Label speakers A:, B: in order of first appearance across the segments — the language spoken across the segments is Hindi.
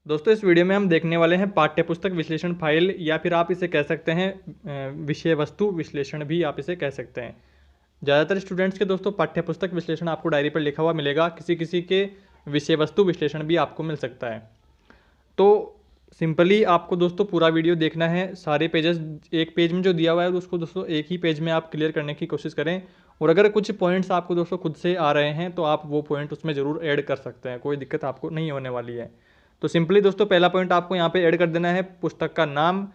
A: दोस्तों इस वीडियो में हम देखने वाले हैं पाठ्यपुस्तक विश्लेषण फाइल या फिर आप इसे कह सकते हैं विषय वस्तु विश्लेषण भी आप इसे कह सकते हैं। ज़्यादातर स्टूडेंट्स के दोस्तों पाठ्यपुस्तक विश्लेषण आपको डायरी पर लिखा हुआ मिलेगा, किसी किसी के विषय वस्तु विश्लेषण भी आपको मिल सकता है। तो सिंपली आपको दोस्तों पूरा वीडियो देखना है, सारे पेजेस एक पेज में जो दिया हुआ है उसको दोस्तों एक ही पेज में आप क्लियर करने की कोशिश करें। और अगर कुछ पॉइंट्स आपको दोस्तों खुद से आ रहे हैं तो आप वो पॉइंट उसमें ज़रूर ऐड कर सकते हैं, कोई दिक्कत आपको नहीं होने वाली है। तो सिंपली दोस्तों पहला पॉइंट आपको यहाँ पे ऐड कर देना है पुस्तक का नाम।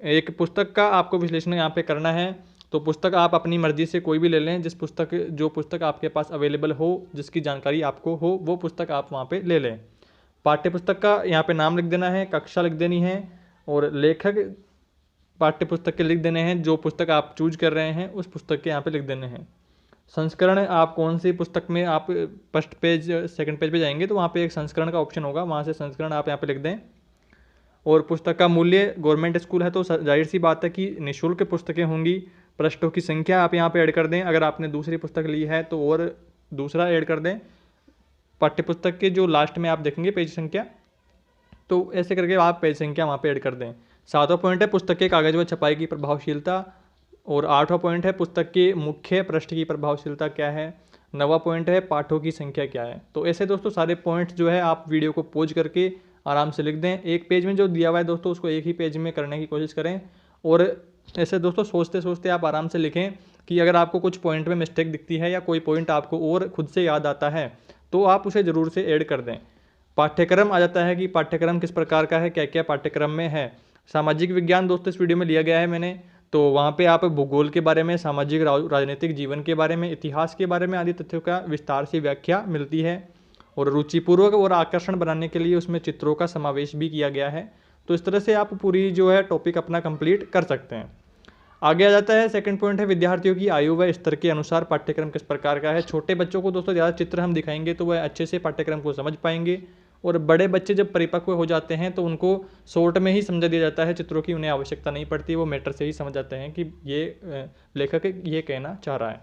A: एक पुस्तक का आपको विश्लेषण यहाँ पे करना है। तो पुस्तक आप अपनी मर्जी से कोई भी ले लें, जो पुस्तक आपके पास अवेलेबल हो, जिसकी जानकारी आपको हो, वो पुस्तक आप वहाँ पे ले लें। पाठ्य पुस्तक का यहाँ पे नाम लिख देना है, कक्षा लिख देनी है और लेखक पाठ्य पुस्तक के लिख देने हैं। जो पुस्तक आप चूज कर रहे हैं उस पुस्तक के यहाँ पे लिख देने हैं। संस्करण आप कौन सी पुस्तक में, आप फर्स्ट पेज सेकंड पेज पे जाएंगे तो वहाँ पे एक संस्करण का ऑप्शन होगा, वहाँ से संस्करण आप यहाँ पे लिख दें। और पुस्तक का मूल्य, गवर्नमेंट स्कूल है तो जाहिर सी बात है कि निःशुल्क पुस्तकें होंगी। पृष्ठों की संख्या आप यहाँ पे ऐड कर दें, अगर आपने दूसरी पुस्तक ली है तो और दूसरा ऐड कर दें। पाठ्यपुस्तक के जो लास्ट में आप देखेंगे पेज संख्या, तो ऐसे करके आप पेज संख्या वहाँ पे ऐड कर दें। 7वां पॉइंट है पुस्तक के कागज व छपाई की प्रभावशीलता। और 8वां पॉइंट है पुस्तक के मुख्य पृष्ठ की प्रभावशीलता क्या है। 9वां पॉइंट है पाठों की संख्या क्या है। तो ऐसे दोस्तों सारे पॉइंट्स जो है आप वीडियो को पॉज करके आराम से लिख दें। एक पेज में जो दिया हुआ है दोस्तों उसको एक ही पेज में करने की कोशिश करें। और ऐसे दोस्तों सोचते सोचते आप आराम से लिखें कि अगर आपको कुछ पॉइंट में मिस्टेक दिखती है या कोई पॉइंट आपको और खुद से याद आता है तो आप उसे ज़रूर से ऐड कर दें। पाठ्यक्रम आ जाता है कि पाठ्यक्रम किस प्रकार का है, क्या क्या पाठ्यक्रम में है। सामाजिक विज्ञान दोस्तों इस वीडियो में लिया गया है मैंने, तो वहाँ पे आप भूगोल के बारे में, सामाजिक राजनीतिक जीवन के बारे में, इतिहास के बारे में आदि तथ्यों का विस्तार से व्याख्या मिलती है। और रुचिपूर्वक और आकर्षण बनाने के लिए उसमें चित्रों का समावेश भी किया गया है। तो इस तरह से आप पूरी जो है टॉपिक अपना कंप्लीट कर सकते हैं। आगे आ जाता है सेकंड पॉइंट है विद्यार्थियों की आयु व स्तर के अनुसार पाठ्यक्रम किस प्रकार का है। छोटे बच्चों को दोस्तों ज़्यादा चित्र हम दिखाएंगे तो वह अच्छे से पाठ्यक्रम को समझ पाएंगे। और बड़े बच्चे जब परिपक्व हो जाते हैं तो उनको शॉर्ट में ही समझा दिया जाता है चित्रों की, उन्हें आवश्यकता नहीं पड़ती, वो मैटर से ही समझ जाते हैं कि ये लेखक ये कहना चाह रहा है।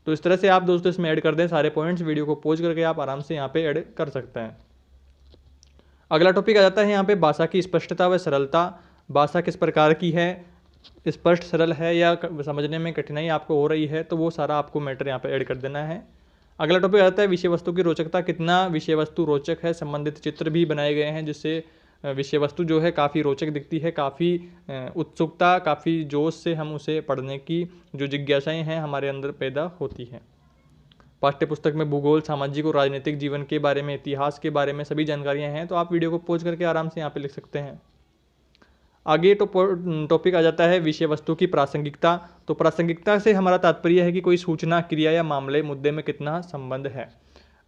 A: तो इस तरह से आप दोस्तों इसमें ऐड कर दें सारे पॉइंट्स। वीडियो को पॉज करके आप आराम से यहाँ पे ऐड कर सकते हैं। अगला टॉपिक आ जाता है यहाँ पे भाषा की स्पष्टता व सरलता। भाषा किस प्रकार की है, स्पष्ट सरल है या समझने में कठिनाई आपको हो रही है, तो वो सारा आपको मैटर यहाँ पे ऐड कर देना है। अगला टॉपिक आता है विषय वस्तु की रोचकता, कितना विषय वस्तु रोचक है। संबंधित चित्र भी बनाए गए हैं जिससे विषय वस्तु जो है काफ़ी रोचक दिखती है, काफ़ी उत्सुकता, काफ़ी जोश से हम उसे पढ़ने की जो जिज्ञासाएँ हैं हमारे अंदर पैदा होती हैं। पाठ्य पुस्तक में भूगोल, सामाजिक और राजनीतिक जीवन के बारे में, इतिहास के बारे में सभी जानकारियाँ हैं, तो आप वीडियो को पॉज करके आराम से यहाँ पर लिख सकते हैं। आगे टॉपिक आ जाता है विषय वस्तु की प्रासंगिकता। तो प्रासंगिकता से हमारा तात्पर्य है कि कोई सूचना, क्रिया या मामले, मुद्दे में कितना संबंध है।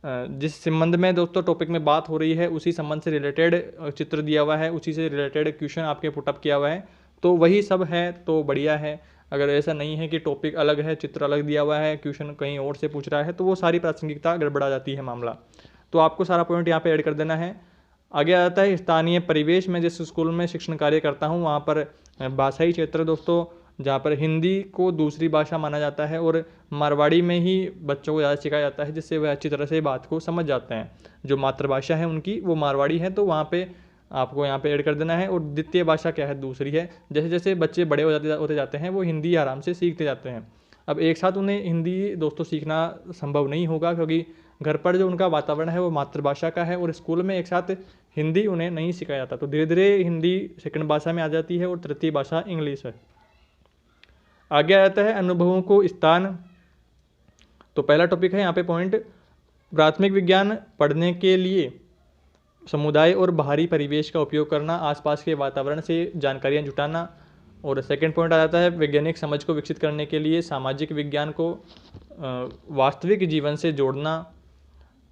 A: जिस संबंध में दोस्तों टॉपिक में बात हो रही है उसी संबंध से रिलेटेड चित्र दिया हुआ है, उसी से रिलेटेड क्वेश्चन आपके पुटअप किया हुआ है, तो वही सब है तो बढ़िया है। अगर ऐसा नहीं है कि टॉपिक अलग है, चित्र अलग दिया हुआ है, क्वेश्चन कहीं और से पूछ रहा है, तो वो सारी प्रासंगिकता गड़बड़ा जाती है मामला। तो आपको सारा पॉइंट यहाँ पे ऐड कर देना है। आगे आ जाता है स्थानीय परिवेश में। जिस स्कूल में शिक्षण कार्य करता हूँ वहाँ पर भाषाई क्षेत्र दोस्तों, जहाँ पर हिंदी को दूसरी भाषा माना जाता है और मारवाड़ी में ही बच्चों को ज़्यादा सिखाया जाता है, जिससे वह अच्छी तरह से बात को समझ जाते हैं। जो मातृभाषा है उनकी वो मारवाड़ी है, तो वहाँ पे आपको यहाँ पे ऐड कर देना है। और द्वितीय भाषा क्या है, दूसरी है। जैसे जैसे बच्चे बड़े होते जाते हैं वो हिंदी आराम से सीखते जाते हैं। अब एक साथ उन्हें हिंदी दोस्तों सीखना संभव नहीं होगा, क्योंकि घर पर जो उनका वातावरण है वो मातृभाषा का है और स्कूल में एक साथ हिंदी उन्हें नहीं सिखाया जाता। तो धीरे धीरे हिंदी सेकंड भाषा में आ जाती है और तृतीय भाषा इंग्लिश है। आगे आ जाता है अनुभवों को स्थान। तो पहला टॉपिक है यहाँ पे पॉइंट, प्राथमिक विज्ञान पढ़ने के लिए समुदाय और बाहरी परिवेश का उपयोग करना, आसपास के वातावरण से जानकारियाँ जुटाना। और सेकंड पॉइंट आ जाता है वैज्ञानिक समझ को विकसित करने के लिए सामाजिक विज्ञान को वास्तविक जीवन से जोड़ना।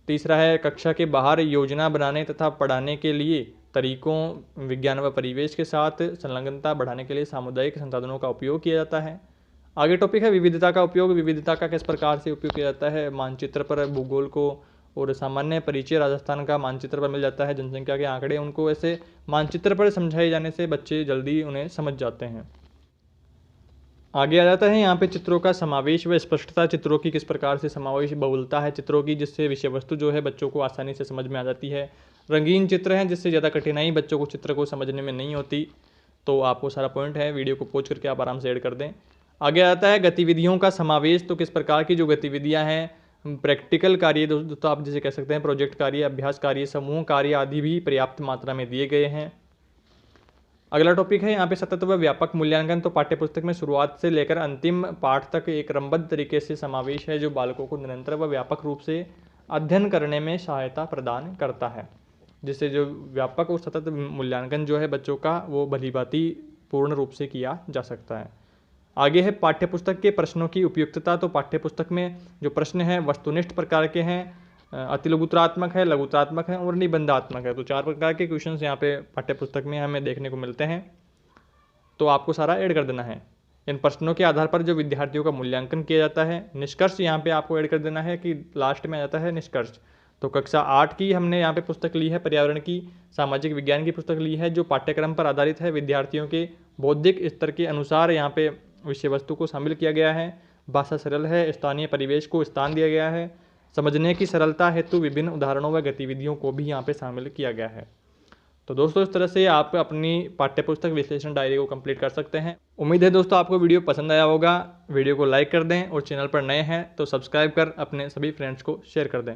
A: तीसरा है कक्षा के बाहर योजना बनाने तथा पढ़ाने के लिए तरीकों, विज्ञान व परिवेश के साथ संलग्नता बढ़ाने के लिए सामुदायिक संसाधनों का उपयोग किया जाता है। आगे टॉपिक है विविधता का उपयोग। विविधता का किस प्रकार से उपयोग किया जाता है, मानचित्र पर भूगोल को और सामान्य परिचय राजस्थान का मानचित्र पर मिल जाता है। जनसंख्या के आंकड़े उनको ऐसे मानचित्र पर समझाए जाने से बच्चे जल्दी उन्हें समझ जाते हैं। आगे आ जाता है यहाँ पे चित्रों का समावेश व स्पष्टता। चित्रों की किस प्रकार से समावेश, बहुलता है चित्रों की, जिससे विषय वस्तु जो है बच्चों को आसानी से समझ में आ जाती है। रंगीन चित्र हैं जिससे ज़्यादा कठिनाई बच्चों को चित्र को समझने में नहीं होती। तो आपको सारा पॉइंट है, वीडियो को पॉज करके आप आराम से ऐड कर दें। आगे आता है गतिविधियों का समावेश। तो किस प्रकार की जो गतिविधियां हैं, प्रैक्टिकल कार्य दोस्तों आप जिसे कह सकते हैं, प्रोजेक्ट कार्य, अभ्यास कार्य, समूह कार्य आदि भी पर्याप्त मात्रा में दिए गए हैं। अगला टॉपिक है यहाँ पे सतत व व्यापक मूल्यांकन। तो पाठ्यपुस्तक में शुरुआत से लेकर अंतिम पाठ तक एक क्रमबद्ध तरीके से समावेश है जो बालकों को निरंतर व व्यापक रूप से अध्ययन करने में सहायता प्रदान करता है, जिससे जो व्यापक और सतत मूल्यांकन जो है बच्चों का वो भलीभांति पूर्ण रूप से किया जा सकता है। आगे है पाठ्यपुस्तक के प्रश्नों की उपयुक्तता। तो पाठ्यपुस्तक में जो प्रश्न हैं वस्तुनिष्ठ प्रकार के हैं, अतिलघुत्रात्मक है, लघुत्रात्मक है और निबंधात्मक है। तो 4 प्रकार के क्वेश्चंस यहाँ पे पाठ्यपुस्तक में हमें देखने को मिलते हैं। तो आपको सारा ऐड कर देना है। इन प्रश्नों के आधार पर जो विद्यार्थियों का मूल्यांकन किया जाता है। निष्कर्ष यहाँ पे आपको ऐड कर देना है कि लास्ट में आ जाता है निष्कर्ष। तो कक्षा 8 की हमने यहाँ पे पुस्तक ली है, पर्यावरण की, सामाजिक विज्ञान की पुस्तक ली है जो पाठ्यक्रम पर आधारित है। विद्यार्थियों के बौद्धिक स्तर के अनुसार यहाँ पे विषय वस्तु को शामिल किया गया है। भाषा सरल है, स्थानीय परिवेश को स्थान दिया गया है। समझने की सरलता हेतु विभिन्न उदाहरणों व गतिविधियों को भी यहाँ पे शामिल किया गया है। तो दोस्तों इस तरह से आप अपनी पाठ्यपुस्तक विश्लेषण डायरी को कंप्लीट कर सकते हैं। उम्मीद है दोस्तों आपको वीडियो पसंद आया होगा। वीडियो को लाइक कर दें और चैनल पर नए हैं तो सब्सक्राइब कर अपने सभी फ्रेंड्स को शेयर कर दें।